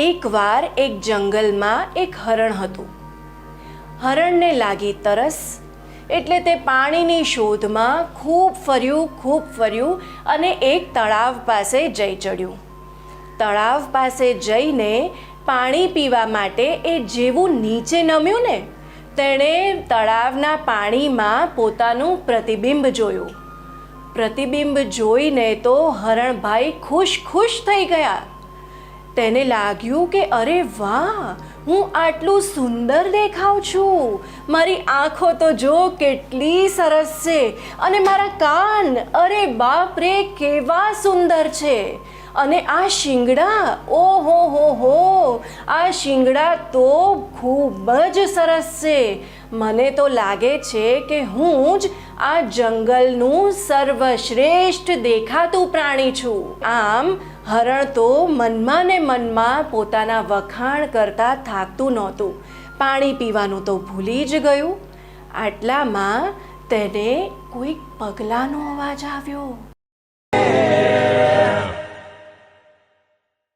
એકવાર એક જંગલમાં એક હરણ હતું. હરણને લાગી તરસ, એટલે તે પાણીની શોધમાં ખૂબ ફર્યું અને એક તળાવ પાસે જઈ ચડ્યું. તળાવ પાસે જઈને પાણી પીવા માટે એ જેવું નીચે નમ્યું ને, તેણે તળાવના પાણીમાં પોતાનું પ્રતિબિંબ જોયું. પ્રતિબિંબ જોઈને તો હરણભાઈ ખુશ થઈ ગયા. તેને લાગ્યું કે અરે વાહ, હું આટલું સુંદર દેખાઉં છું. મારી આંખો તો જો કેટલી સરસ છે, અને મારા કાન, અરે બાપ રે, કેવા સુંદર છે. અને આ શિંગડા, ઓહો હો, આ શિંગડા તો ખૂબ જ સરસ છે. મને તો લાગે છે કે હું જ આ જંગલનું સર્વશ્રેષ્ઠ દેખાતું પ્રાણી છું. આમ હરણ તો મનમાં ને મનમાં પોતાના વખાણ કરતા થાકતું નહોતું. પાણી પીવાનું તો ભૂલી જ ગયું. આટલામાં તેને કોઈક પગલાંનો અવાજ આવ્યો.